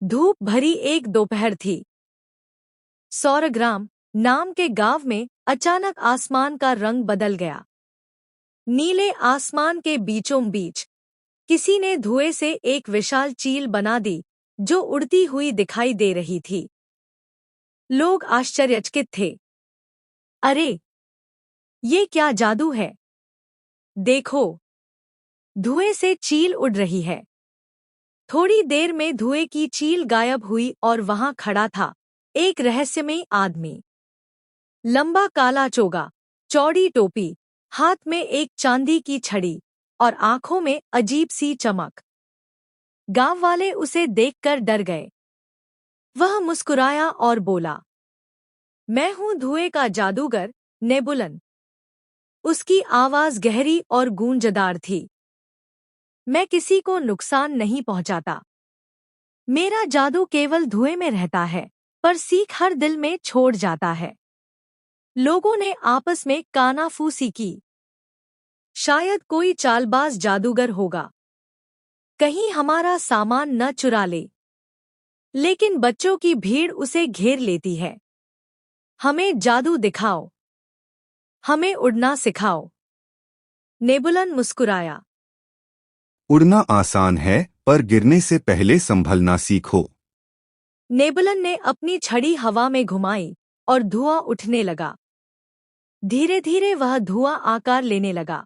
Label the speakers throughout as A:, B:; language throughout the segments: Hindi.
A: धूप भरी एक दोपहर थी। सौरग्राम नाम के गांव में अचानक आसमान का रंग बदल गया। नीले आसमान के बीचों बीच किसी ने धुएं से एक विशाल चील बना दी जो उड़ती हुई दिखाई दे रही थी। लोग आश्चर्यचकित थे। अरे, ये क्या जादू है? देखो, धुएं से चील उड़ रही है। थोड़ी देर में धुएं की चील गायब हुई और वहां खड़ा था एक रहस्यमयी आदमी। लंबा काला चोगा, चौड़ी टोपी, हाथ में एक चांदी की छड़ी और आंखों में अजीब सी चमक। गांव वाले उसे देखकर डर गए। वह मुस्कुराया और बोला, मैं हूं धुएं का जादूगर, नेबुलन। उसकी आवाज गहरी और गूंजदार थी। मैं किसी को नुकसान नहीं पहुंचाता। मेरा जादू केवल धुएं में रहता है, पर सीख हर दिल में छोड़ जाता है। लोगों ने आपस में कानाफूसी की। शायद कोई चालबाज जादूगर होगा, कहीं हमारा सामान न चुरा ले। लेकिन बच्चों की भीड़ उसे घेर लेती है। हमें जादू दिखाओ, हमें उड़ना सिखाओ। नेबुलन मुस्कुराया।
B: उड़ना आसान है, पर गिरने से पहले संभलना सीखो।
A: नेबुलन ने अपनी छड़ी हवा में घुमाई और धुआं उठने लगा। धीरे धीरे वह धुआं आकार लेने लगा।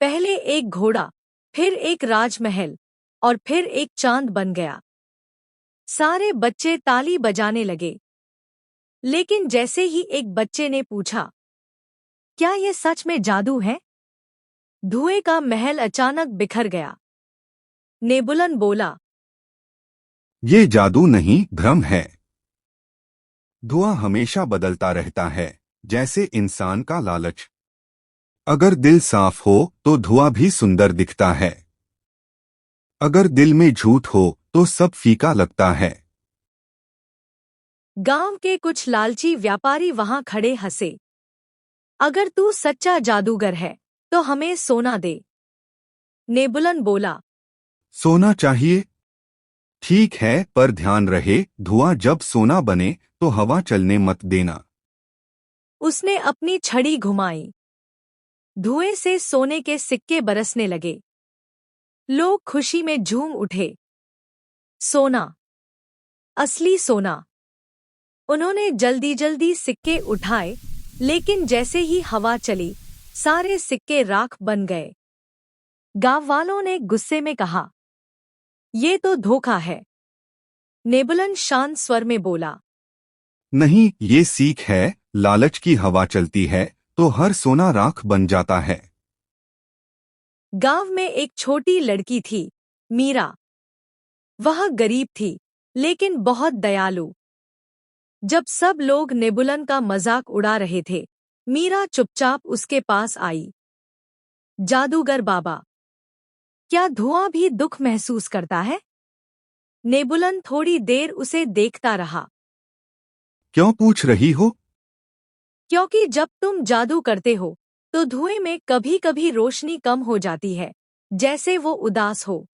A: पहले एक घोड़ा, फिर एक राजमहल और फिर एक चांद बन गया। सारे बच्चे ताली बजाने लगे। लेकिन जैसे ही एक बच्चे ने पूछा, क्या ये सच में जादू है? धुएं का महल अचानक बिखर गया। नेबुलन बोला,
B: ये जादू नहीं, भ्रम है। धुआं हमेशा बदलता रहता है, जैसे इंसान का लालच। अगर दिल साफ हो तो धुआं भी सुंदर दिखता है। अगर दिल में झूठ हो तो सब फीका लगता है।
A: गांव के कुछ लालची व्यापारी वहां खड़े हंसे। अगर तू सच्चा जादूगर है तो हमें सोना दे। नेबुलन बोला,
B: सोना चाहिए? ठीक है, पर ध्यान रहे, धुआं जब सोना बने तो हवा चलने मत देना।
A: उसने अपनी छड़ी घुमाई। धुएं से सोने के सिक्के बरसने लगे। लोग खुशी में झूम उठे। सोना, असली सोना। उन्होंने जल्दी जल्दी सिक्के उठाए, लेकिन जैसे ही हवा चली, सारे सिक्के राख बन गए। गांव वालों ने गुस्से में कहा, ये तो धोखा है। नेबुलन शांत स्वर में बोला,
B: नहीं, ये सीख है। लालच की हवा चलती है तो हर सोना राख बन जाता है।
A: गांव में एक छोटी लड़की थी, मीरा। वह गरीब थी, लेकिन बहुत दयालु। जब सब लोग नेबुलन का मजाक उड़ा रहे थे, मीरा चुपचाप उसके पास आई। जादूगर बाबा, क्या धुआं भी दुख महसूस करता है? नेबुलन थोड़ी देर उसे देखता रहा।
B: क्यों पूछ रही हो?
A: क्योंकि जब तुम जादू करते हो तो धुएं में कभी कभी रोशनी कम हो जाती है, जैसे वो उदास हो।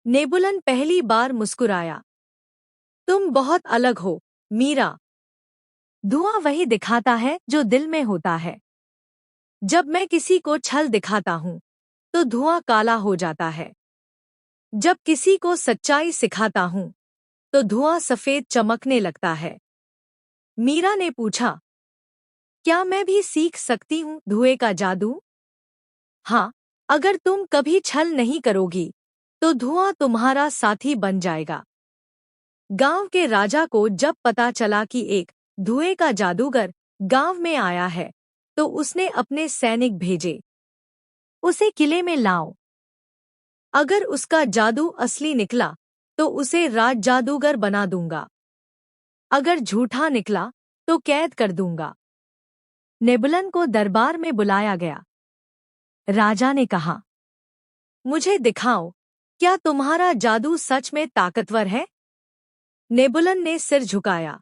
A: नेबुलन पहली बार मुस्कुराया। तुम बहुत अलग हो, मीरा। धुआं वही दिखाता है जो दिल में होता है। जब मैं किसी को छल दिखाता हूं तो धुआं काला हो जाता है। जब किसी को सच्चाई सिखाता हूं तो धुआं सफेद चमकने लगता है। मीरा ने पूछा, क्या मैं भी सीख सकती हूँ धुएं का जादू? हाँ, अगर तुम कभी छल नहीं करोगी तो धुआं तुम्हारा साथी बन जाएगा। गांव के राजा को जब पता चला कि एक धुएं का जादूगर गांव में आया है, तो उसने अपने सैनिक भेजे। उसे किले में लाओ। अगर उसका जादू असली निकला तो उसे राज जादूगर बना दूंगा। अगर झूठा निकला तो कैद कर दूंगा। नेबुलन को दरबार में बुलाया गया। राजा ने कहा, मुझे दिखाओ, क्या तुम्हारा जादू सच में ताकतवर है? नेबुलन ने सिर झुकाया।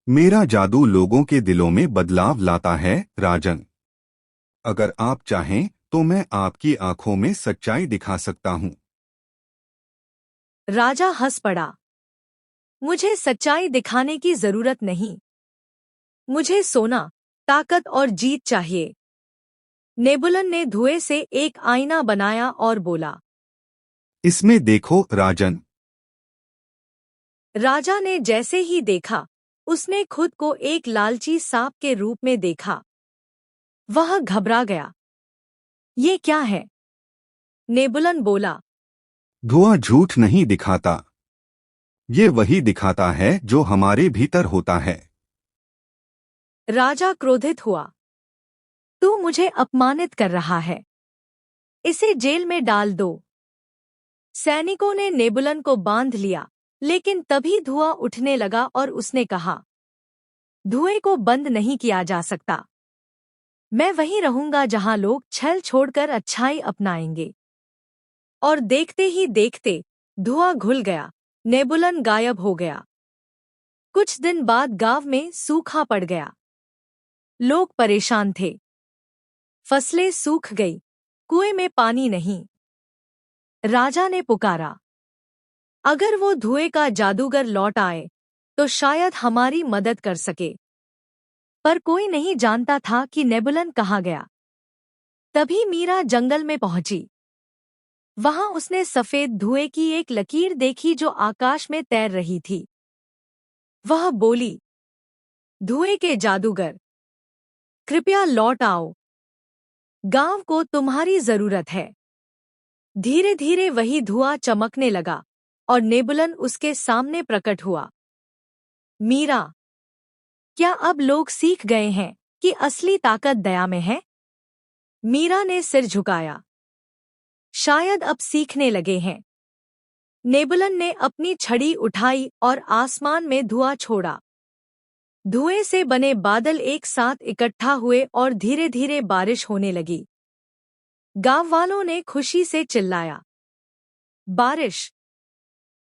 B: मेरा जादू लोगों के दिलों में बदलाव लाता है, राजन। अगर आप चाहें तो मैं आपकी आंखों में सच्चाई दिखा सकता हूं।
A: राजा हंस पड़ा। मुझे सच्चाई दिखाने की जरूरत नहीं। मुझे सोना, ताकत और जीत चाहिए। नेबुलन ने धुएं से एक आईना बनाया और बोला।
B: इसमें देखो राजन।
A: राजा ने जैसे ही देखा, उसने खुद को एक लालची सांप के रूप में देखा। वह घबरा गया। ये क्या है? नेबुलन बोला।
B: धुआं झूठ नहीं दिखाता। ये वही दिखाता है जो हमारे भीतर होता है।
A: राजा क्रोधित हुआ। तू मुझे अपमानित कर रहा है। इसे जेल में डाल दो। सैनिकों ने नेबुलन को बांध लिया, लेकिन तभी धुआं उठने लगा और उसने कहा, धुएं को बंद नहीं किया जा सकता। मैं वहीं रहूंगा जहां लोग छल छोड़कर अच्छाई अपनाएंगे। और देखते ही देखते धुआं घुल गया। नेबुलन गायब हो गया। कुछ दिन बाद गांव में सूखा पड़ गया। लोग परेशान थे। फसलें सूख गई। कुएं में पानी नहीं। राजा ने पुकारा, अगर वो धुएं का जादूगर लौट आए तो शायद हमारी मदद कर सके। पर कोई नहीं जानता था कि नेबुलन कहाँ गया। तभी मीरा जंगल में पहुंची। वहां उसने सफेद धुएं की एक लकीर देखी जो आकाश में तैर रही थी। वह बोली, धुएं के जादूगर, कृपया लौट आओ। गांव को तुम्हारी जरूरत है। धीरे धीरे वही धुआं चमकने लगा और नेबुलन उसके सामने प्रकट हुआ। मीरा, क्या अब लोग सीख गए हैं कि असली ताकत दया में है? मीरा ने सिर झुकाया। शायद अब सीखने लगे हैं। नेबुलन ने अपनी छड़ी उठाई और आसमान में धुआं छोड़ा। धुएं से बने बादल एक साथ इकट्ठा हुए और धीरे धीरे बारिश होने लगी। गांव वालों ने खुशी से चिल्लाया, बारिश,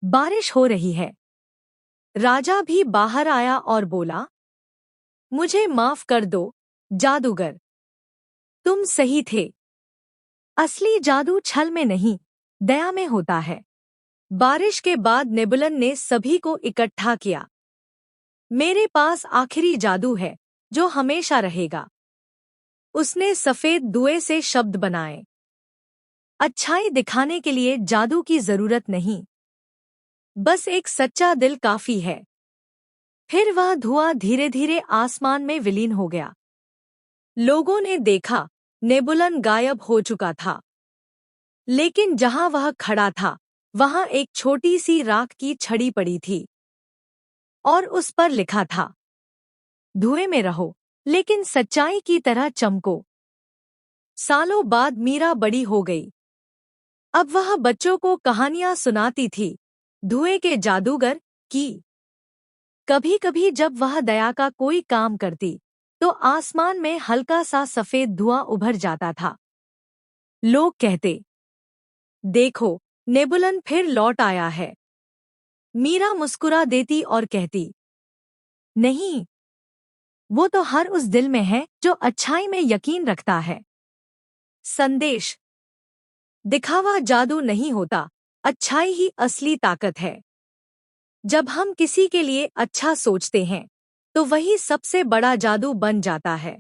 A: बारिश हो रही है। राजा भी बाहर आया और बोला, मुझे माफ कर दो, जादूगर। तुम सही थे। असली जादू छल में नहीं, दया में होता है। बारिश के बाद नेबुलन ने सभी को इकट्ठा किया। मेरे पास आखिरी जादू है जो हमेशा रहेगा। उसने सफेद धुएं से शब्द बनाए। अच्छाई दिखाने के लिए जादू की जरूरत नहीं, बस एक सच्चा दिल काफी है। फिर वह धुआं धीरे धीरे आसमान में विलीन हो गया। लोगों ने देखा, नेबुलन गायब हो चुका था। लेकिन जहां वह खड़ा था, वहां एक छोटी सी राख की छड़ी पड़ी थी और उस पर लिखा था, धुएं में रहो लेकिन सच्चाई की तरह चमको। सालों बाद मीरा बड़ी हो गई। अब वह बच्चों को कहानियां सुनाती थी, धुएं के जादूगर की। कभी कभी जब वह दया का कोई काम करती तो आसमान में हल्का सा सफेद धुआं उभर जाता था। लोग कहते, देखो, नेबुलन फिर लौट आया है। मीरा मुस्कुरा देती और कहती, नहीं, वो तो हर उस दिल में है जो अच्छाई में यकीन रखता है। संदेश, दिखावा जादू नहीं होता, अच्छाई ही असली ताकत है। जब हम किसी के लिए अच्छा सोचते हैं तो वही सबसे बड़ा जादू बन जाता है।